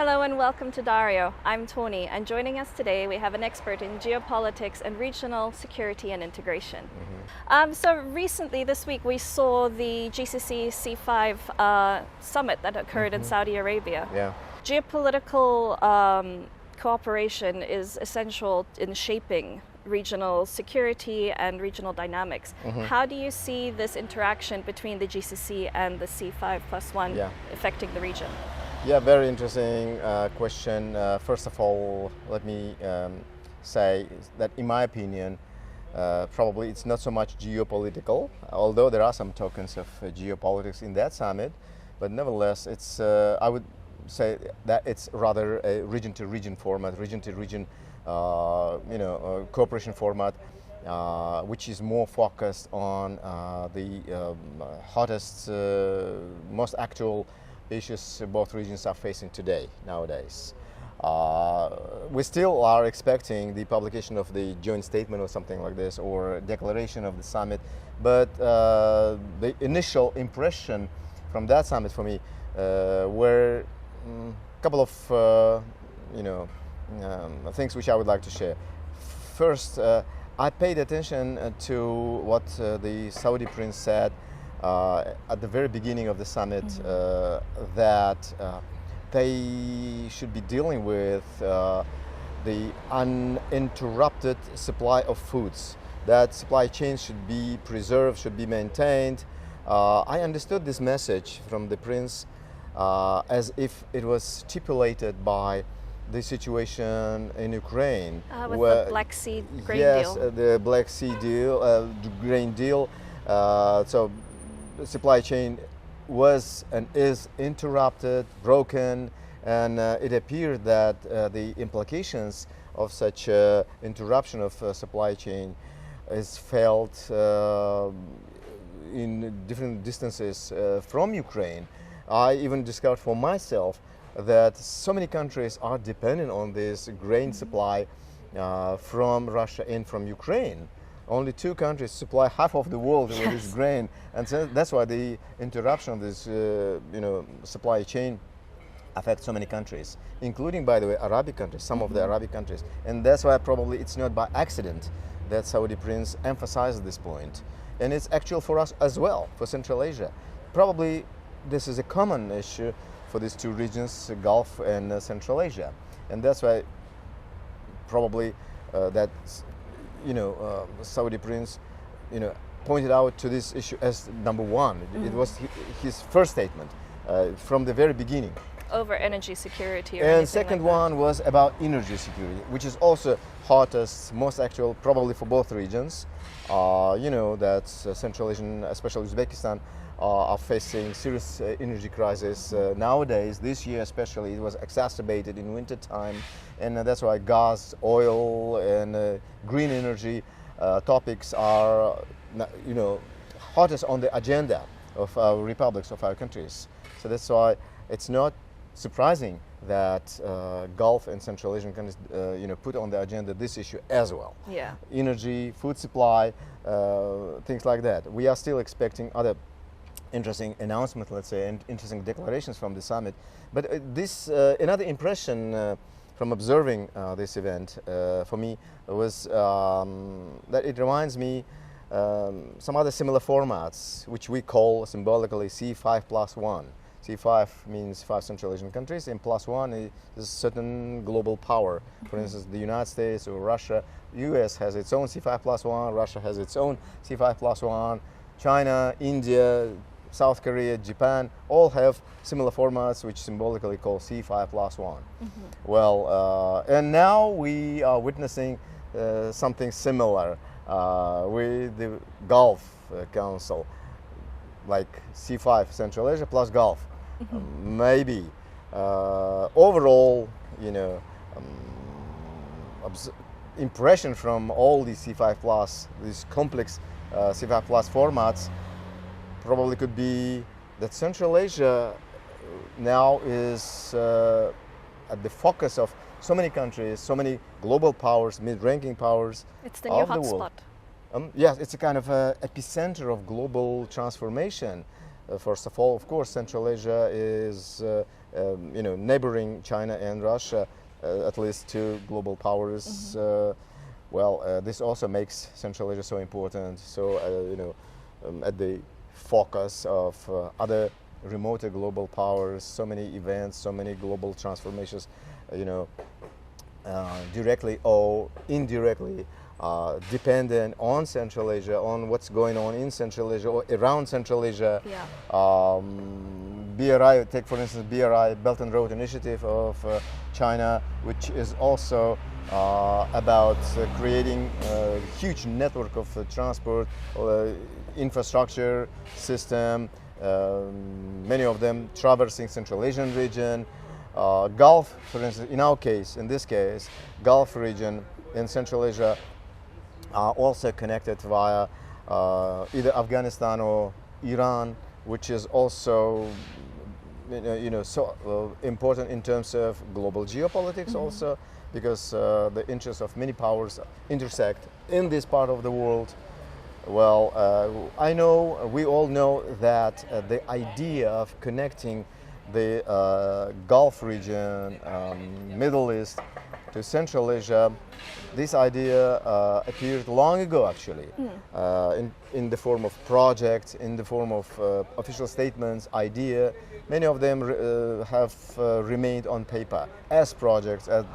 Hello and welcome to Daryo. I'm Tony, and joining us today we have an expert in geopolitics and regional security and integration. So recently this week we saw the GCC C5 Summit that occurred in Saudi Arabia. Yeah. Geopolitical cooperation is essential in shaping regional security and regional dynamics. How do you see this interaction between the GCC and the C5+1 affecting the region? Yeah, very interesting question. First of all, let me say that in my opinion, probably it's not so much geopolitical, although there are some tokens of geopolitics in that summit, but nevertheless, it's I would say that it's rather a region-to-region format, region-to-region cooperation format, which is more focused on the hottest, most actual issues both regions are facing nowadays. We still are expecting the publication of the joint statement or something like this, or declaration of the summit, but the initial impression from that summit for me were a couple of things which I would like to share. First, I paid attention to what the Saudi prince said at the very beginning of the summit, that they should be dealing with the uninterrupted supply of foods. That supply chain should be preserved, should be maintained. I understood this message from the prince as if it was stipulated by the situation in Ukraine. With the Black Sea grain deal. Yes, the Black Sea deal, grain deal. So the supply chain was and is interrupted, broken, and it appeared that the implications of such interruption of supply chain is felt in different distances from Ukraine. I even discovered for myself that so many countries are dependent on this grain supply from Russia and from Ukraine. Only two countries supply half of the world with this grain, and so that's why the interruption of this supply chain affects so many countries, including, by the way, Arabic countries, some of the Arabic countries. And that's why probably it's not by accident that Saudi prince emphasized this point. And it's actual for us as well, for Central Asia. Probably this is a common issue for these two regions, Gulf and Central Asia. And that's why probably Saudi prince, pointed out to this issue as number one. It was his first statement from the very beginning. Over energy security or And second one was about energy security, which is also hottest, most actual, probably for both regions. That Central Asian, especially Uzbekistan, are facing serious energy crisis nowadays. This year especially, it was exacerbated in winter time, and that's why gas, oil, and green energy topics are, hottest on the agenda of our republics, of our countries. So that's why it's not surprising that Gulf and Central Asian countries, put on the agenda this issue as well. Yeah. Energy, food supply, things like that. We are still expecting other interesting announcement, let's say, and interesting declarations from the summit. But this another impression from observing this event for me was that it reminds me some other similar formats, which we call symbolically C5+1. C5 means 5 Central Asian countries, and +1 is a certain global power. For instance, the United States or Russia. US has its own C5+1, Russia has its own C5+1, China, India, South Korea, Japan, all have similar formats which symbolically call C5+1. Well, and now we are witnessing something similar with the Gulf Council, like C5 Central Asia plus Gulf. Maybe overall, impression from all these C5+, these complex C5+ formats, probably could be that Central Asia now is at the focus of so many countries, so many global powers, mid-ranking powers. It's the new hotspot. Yes, it's a kind of epicenter of global transformation. First of all, of course, Central Asia is neighboring China and Russia, at least two global powers. This also makes Central Asia so important. So, at the focus of other remote global powers, so many events, so many global transformations, directly or indirectly dependent on Central Asia, on what's going on in Central Asia or around Central Asia. Yeah. BRI, take for instance BRI, Belt and Road Initiative of China, which is also about creating a huge network of transport infrastructure system, many of them traversing Central Asian region. Gulf, for instance, in this case, Gulf region in Central Asia are also connected via either Afghanistan or Iran, which is also so important in terms of global geopolitics also, because the interests of many powers intersect in this part of the world. Well, we all know that the idea of connecting the Gulf region, Middle East to Central Asia, this idea appeared long ago actually, in the form of projects, in the form of official statements, idea. Many of them have remained on paper as projects, as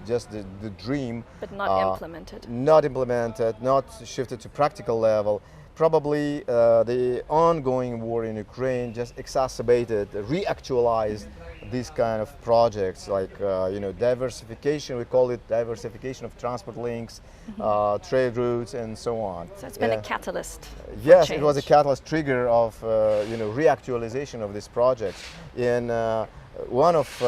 just the dream. But not implemented. Not implemented, not shifted to practical level. Probably the ongoing war in Ukraine just exacerbated, reactualized these kind of projects, like diversification. We call it diversification of transport links, trade routes, and so on. So it's been a catalyst. Yes, it was a catalyst trigger of reactualization of these projects. In one of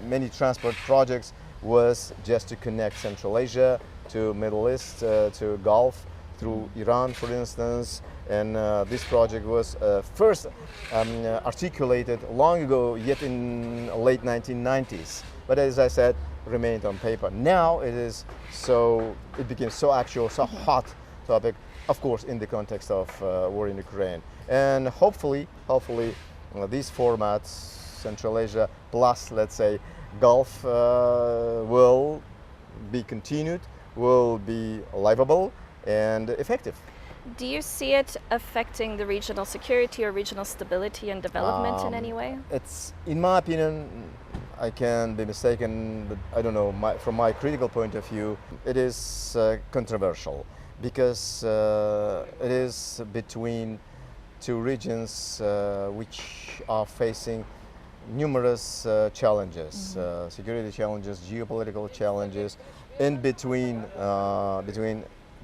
many transport projects was just to connect Central Asia to Middle East, to Gulf, through Iran, for instance, and this project was first articulated long ago, yet in late 1990s. But as I said, remained on paper. Now it became so actual, so hot topic, of course, in the context of war in Ukraine. And hopefully, these formats, Central Asia plus, let's say, Gulf, will be continued, will be livable and effective. Do you see it affecting the regional security or regional stability and development in any way? It's, in my opinion, I can be mistaken, but I don't know, from my critical point of view, it is controversial, because it is between two regions which are facing numerous challenges, security challenges, geopolitical challenges. In between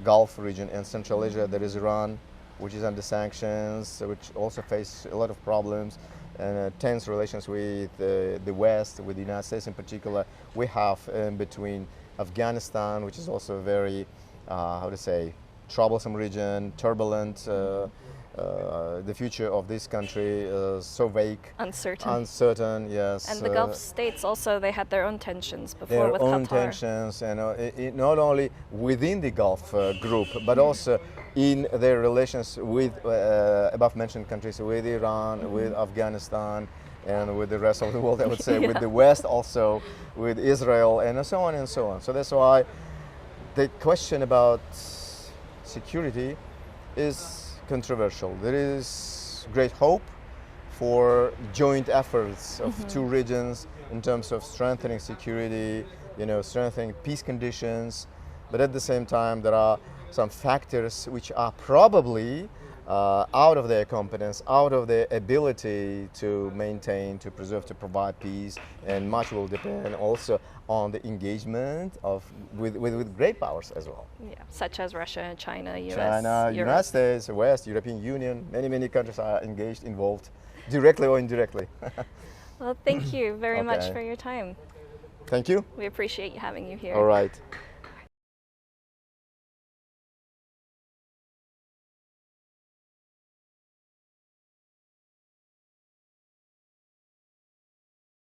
Gulf region and Central Asia, there is Iran, which is under sanctions, which also face a lot of problems, and tense relations with the West, with the United States in particular. We have in between Afghanistan, which is also a very, troublesome region, turbulent. The future of this country is so vague. Uncertain, yes. And the Gulf states also, they had their own tensions before with Qatar. Their own tensions, and not only within the Gulf group, but also in their relations with above-mentioned countries, with Iran, with Afghanistan, and with the rest of the world, I would say, with the West also, with Israel, and so on and so on. So that's why the question about security is controversial. There is great hope for joint efforts of two regions in terms of strengthening security, strengthening peace conditions, but at the same time there are some factors which are probably out of their competence, out of their ability to maintain, to preserve, to provide peace, and much will depend also on the engagement with great powers as well. Yeah, such as Russia, China, US, Europe. United States, West, European Union, many countries are engaged, involved, directly or indirectly. Well, thank you very much for your time. Thank you. We appreciate having you here. All right.